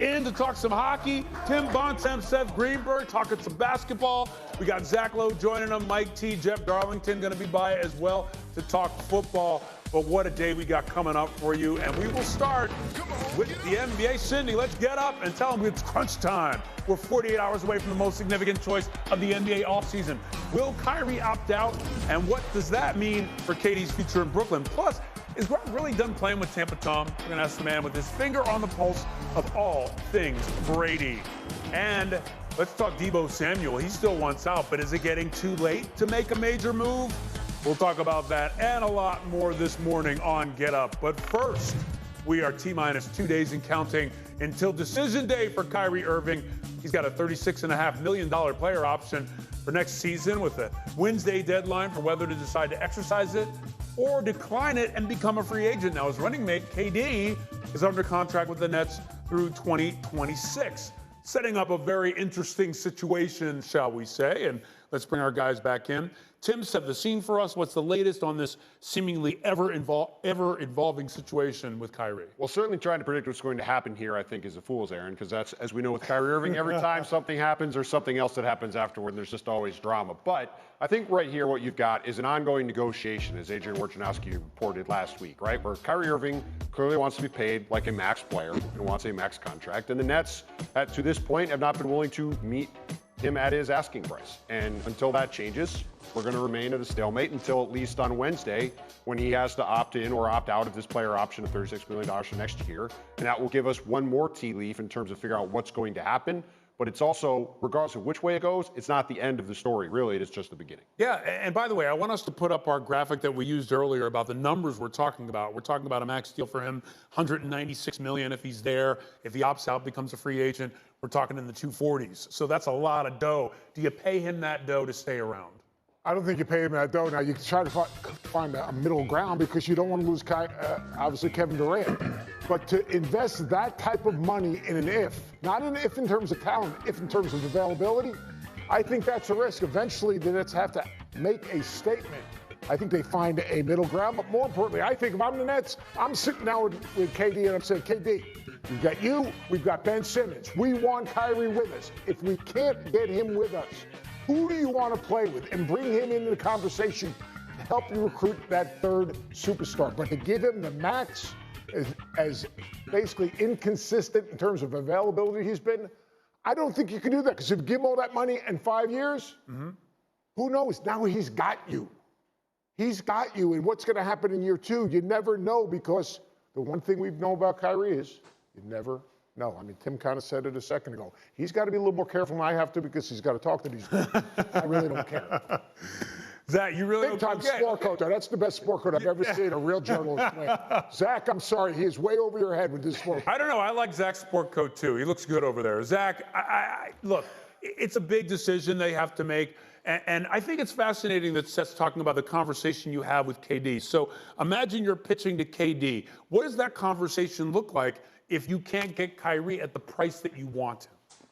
In to talk some hockey, Tim Bontemps, Seth Greenberg talking some basketball. We got Zach Lowe joining them, Mike T, Jeff Darlington going to be by as well to talk football. But what a day we got coming up for you. And we will start with the NBA. Cindy, let's get up and tell them it's crunch time. We're 48 hours away from the most significant choice of the NBA offseason. Will Kyrie opt out? And what does that mean for KD's future in Brooklyn? Plus, is Grant really done playing with Tampa Tom? We're going to ask the man with his finger on the pulse of all things Brady. And let's talk Deebo Samuel. He still wants out, but is it getting too late to make a major move? We'll talk about that and a lot more this morning on Get Up. But first, we are T-minus 2 days and counting until decision day for Kyrie Irving. He's got a $36.5 million player option for next season with a Wednesday deadline for whether to decide to exercise it or decline it and become a free agent. Now, his running mate, KD, is under contract with the Nets through 2026, setting up a very interesting situation, shall we say. And let's bring our guys back in. Tim, set the scene for us. What's the latest on this seemingly ever-evolving situation with Kyrie? Well, certainly trying to predict what's going to happen here, I think, is a fool's errand, because that's, as we know with Kyrie Irving, every time something happens, there's something else that happens afterward, there's just always drama. But I think right here what you've got is an ongoing negotiation, as Adrian Wojnarowski reported last week, right, where Kyrie Irving clearly wants to be paid like a max player and wants a max contract. And the Nets, to this point, have not been willing to meet him at his asking price. And until that changes, we're going to remain at a stalemate until at least on Wednesday, when he has to opt in or opt out of this player option of $36 million for next year. And that will give us one more tea leaf in terms of figuring out what's going to happen. But it's also, regardless of which way it goes, it's not the end of the story. Really, it is just the beginning. Yeah, and by the way, I want us to put up our graphic that we used earlier about the numbers we're talking about. We're talking about a max deal for him, $196 million if he's there. If he opts out, becomes a free agent, we're talking in the 240s. So that's a lot of dough. Do you pay him that dough to stay around? I don't think you pay him that dough. Now, you try to find a middle ground because you don't want to lose, obviously, Kevin Durant. But to invest that type of money in an if, not an if in terms of talent, if in terms of availability, I think that's a risk. Eventually, the Nets have to make a statement. I think they find a middle ground. But more importantly, I think if I'm the Nets, I'm sitting now with KD and I'm saying, KD, we've got you, we've got Ben Simmons. We want Kyrie with us. If we can't get him with us, who do you want to play with? And bring him into the conversation to help you recruit that third superstar. But to give him the max, as basically inconsistent in terms of availability he's been, I don't think you can do that. Because if you give him all that money in 5 years, who knows? Now he's got you. He's got you. And what's going to happen in year two, you never know, because the one thing we've known about Kyrie is you never know. I mean, Tim kind of said it a second ago. He's got to be a little more careful than I have to, because he's got to talk to these guys. I really don't care. Zach, you really Big time sport coat. That's the best sport coat I've ever seen a real journalist win. Zach, I'm sorry. He is way over your head with this sport coat. I don't know. I like Zach's sport coat, too. He looks good over there. Zach, look, it's a big decision they have to make. And I think it's fascinating that Seth's talking about the conversation you have with KD. So imagine you're pitching to KD. What does that conversation look like if you can't get Kyrie at the price that you want him?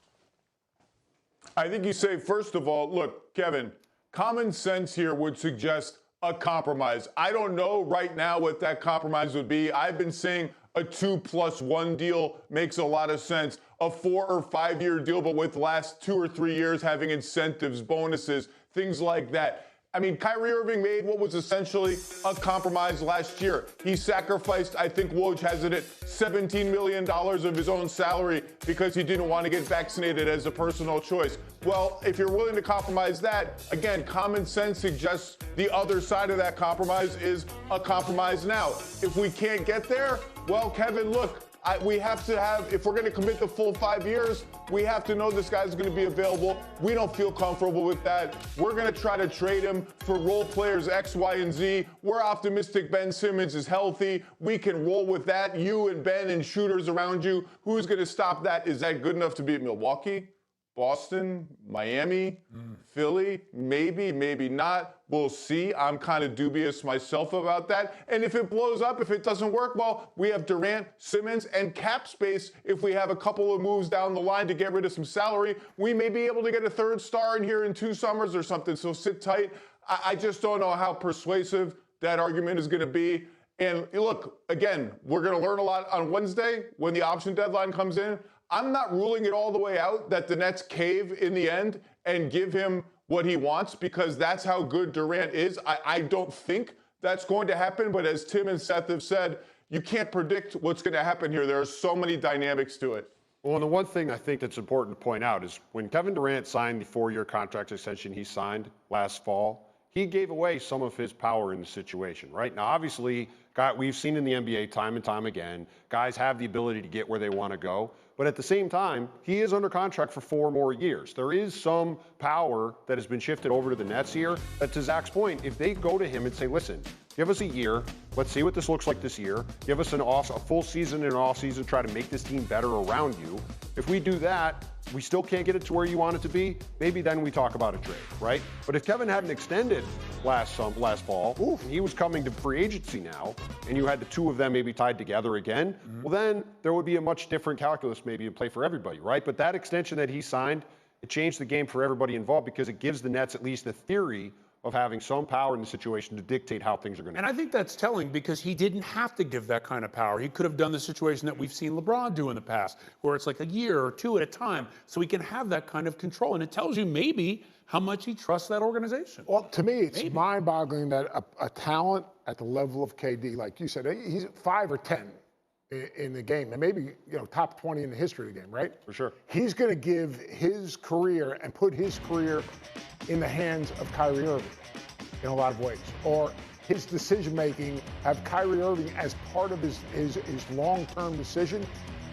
I think you say, first of all, look, Kevin, common sense here would suggest a compromise. I don't know right now what that compromise would be. I've been saying a 2+1 deal makes a lot of sense. A 4 or 5 year deal, but with last 2 or 3 years having incentives, bonuses, things like that. I mean, Kyrie Irving made what was essentially a compromise last year. He sacrificed, I think Woj has it at $17 million of his own salary because he didn't want to get vaccinated as a personal choice. Well, if you're willing to compromise that, again, common sense suggests the other side of that compromise is a compromise now. If we can't get there, well, Kevin, look, we have to have, if we're going to commit the full 5 years, we have to know this guy's going to be available. We don't feel comfortable with that. We're going to try to trade him for role players X, Y, and Z. We're optimistic Ben Simmons is healthy. We can roll with that. You and Ben and shooters around you. Who's going to stop that? Is that good enough to beat Milwaukee? Boston, Miami, Philly, maybe, maybe not. We'll see. I'm kind of dubious myself about that. And if it blows up, if it doesn't work, well, we have Durant, Simmons, and cap space. If we have a couple of moves down the line to get rid of some salary, we may be able to get a third star in here in 2 summers or something. So sit tight. I just don't know how persuasive that argument is going to be. And look, again, we're going to learn a lot on Wednesday when the option deadline comes in. I'm not ruling it all the way out that the Nets cave in the end and give him what he wants, because that's how good Durant is. I don't think that's going to happen, but as Tim and Seth have said, you can't predict what's going to happen here. There are so many dynamics to it. Well, and the one thing I think that's important to point out is when Kevin Durant signed the 4-year contract extension he signed last fall, he gave away some of his power in the situation, right? Now, obviously, we've seen in the NBA time and time again, guys have the ability to get where they want to go. But at the same time, he is under contract for 4 more years. There is some power that has been shifted over to the Nets here. But to Zach's point, if they go to him and say, listen, give us a year. Let's see what this looks like this year. Give us a full season and an off season. Try to make this team better around you. If we do that, we still can't get it to where you want it to be. Maybe then we talk about a trade, right? But if Kevin hadn't extended last fall, and he was coming to free agency now, and you had the two of them maybe tied together again, well, then there would be a much different calculus maybe in play for everybody, right? But that extension that he signed, it changed the game for everybody involved because it gives the Nets at least the theory of having some power in the situation to dictate how things are going to And I think that's telling because he didn't have to give that kind of power. He could have done the situation that we've seen LeBron do in the past, where it's like a year or 2 at a time, so he can have that kind of control. And it tells you maybe how much he trusts that organization. Well, to me, it's mind-boggling that a talent at the level of KD, like you said, he's 5 or 10 in the game, and maybe top 20 in the history of the game, right? For sure. He's going to give his career and put his career in the hands of Kyrie Irving in a lot of ways, or his decision-making, have Kyrie Irving as part of his long-term decision.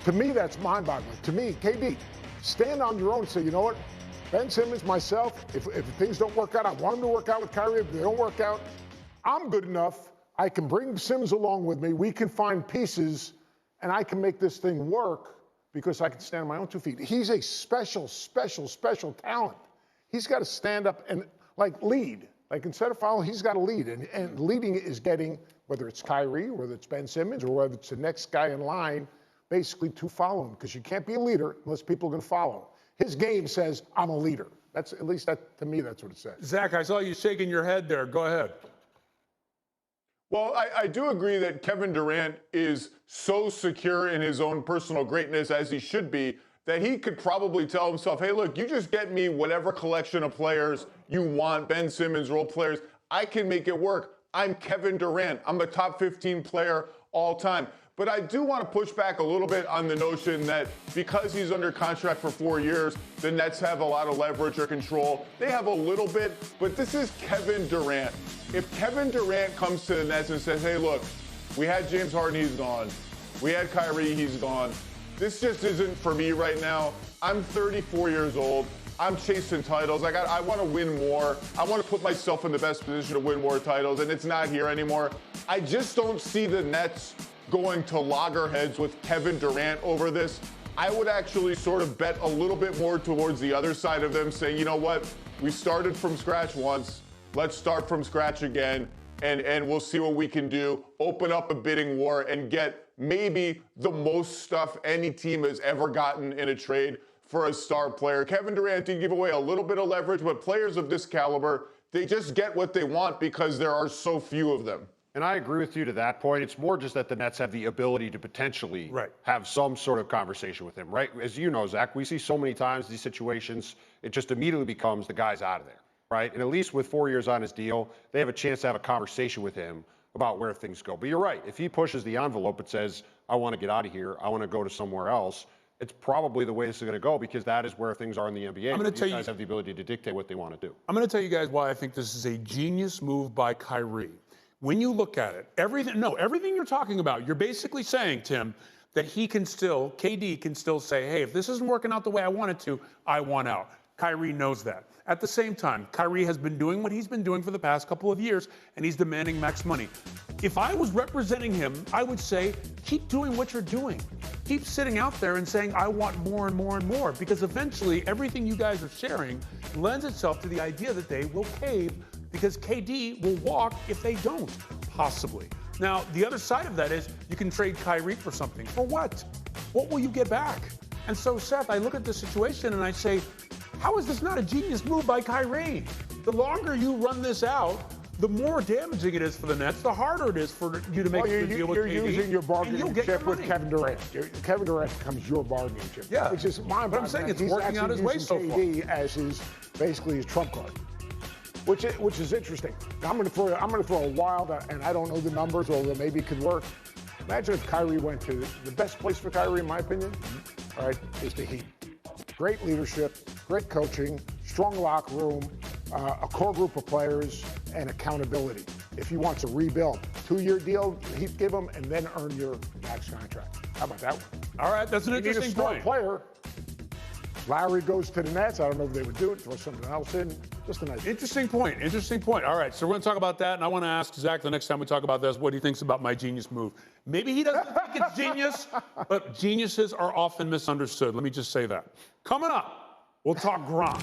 To me, that's mind-boggling. To me, KD, stand on your own and say, you know what, Ben Simmons, myself, if things don't work out, I want them to work out with Kyrie. If they don't work out, I'm good enough. I can bring Simmons along with me. We can find pieces, and I can make this thing work because I can stand on my own 2 feet. He's a special, special, special talent. He's got to stand up and, lead. Instead of follow, he's got to lead. And leading is getting, whether it's Kyrie, whether it's Ben Simmons, or whether it's the next guy in line, basically to follow him. Because you can't be a leader unless people are going to follow him. His game says, I'm a leader. That's, at least to me, that's what it says. Zach, I saw you shaking your head there. Go ahead. Well, I do agree that Kevin Durant is so secure in his own personal greatness, as he should be, that he could probably tell himself, hey, look, you just get me whatever collection of players you want, Ben Simmons, role players. I can make it work. I'm Kevin Durant. I'm a top 15 player all time. But I do want to push back a little bit on the notion that because he's under contract for 4 years, the Nets have a lot of leverage or control. They have a little bit, but this is Kevin Durant. If Kevin Durant comes to the Nets and says, hey, look, we had James Harden, he's gone. We had Kyrie, he's gone. This just isn't for me right now. I'm 34 years old. I'm chasing titles. I want to win more. I want to put myself in the best position to win more titles, and it's not here anymore. I just don't see the Nets going to loggerheads with Kevin Durant over this. I would actually sort of bet a little bit more towards the other side of them, saying, you know what, we started from scratch once. Let's start from scratch again, and we'll see what we can do. Open up a bidding war and get maybe the most stuff any team has ever gotten in a trade for a star player. Kevin Durant did give away a little bit of leverage, but players of this caliber, they just get what they want because there are so few of them. And I agree with you to that point. It's more just that the Nets have the ability to potentially have some sort of conversation with him, right? As you know, Zach, we see so many times these situations, it just immediately becomes the guy's out of there, right? And at least with 4 years on his deal, they have a chance to have a conversation with him about where things go. But you're right. If he pushes the envelope and says, I want to get out of here, I want to go to somewhere else, it's probably the way this is going to go because that is where things are in the NBA. I'm going to tell you, guys have the ability to dictate what they want to do. I'm going to tell you guys why I think this is a genius move by Kyrie. When you look at it, everything you're talking about, you're basically saying, Tim, that KD can still say, hey, if this isn't working out the way I want it to, I want out. Kyrie knows that. At the same time, Kyrie has been doing what he's been doing for the past couple of years, and he's demanding max money. If I was representing him, I would say, keep doing what you're doing. Keep sitting out there and saying, I want more and more and more, because eventually everything you guys are sharing lends itself to the idea that they will cave because KD will walk if they don't, possibly. Now, the other side of that is you can trade Kyrie for something. For what? What will you get back? And so, Seth, I look at the situation and I say, how is this not a genius move by Kyrie? The longer you run this out, the more damaging it is for the Nets, the harder it is for you to make a deal with KD. You're using your and bargaining you'll get chip your with money. Kevin Durant. Kevin Durant becomes your bargaining chip. Yeah. Which is mind-boggling. But I'm saying it's He's working out actually his way using so KD as basically his trump card. Which is interesting. Now, I'm going to throw a wild, and I don't know the numbers, although maybe it could work. Imagine if Kyrie went to the best place for Kyrie, in my opinion, all right, is the Heat. Great leadership, great coaching, strong locker room, a core group of players, and accountability. If he wants to rebuild, 2-year deal, Heat give him, and then earn your max contract. How about that one? All right, that's an You need a interesting smart point. player. Larry goes to the Nets. I don't know if they would do it, throw something else in. Just a nice. Interesting point. Interesting point. All right, so we're going to talk about that, and I want to ask Zach the next time we talk about this what he thinks about my genius move. Maybe he doesn't think it's genius, but geniuses are often misunderstood. Let me just say that. Coming up, we'll talk Gronk.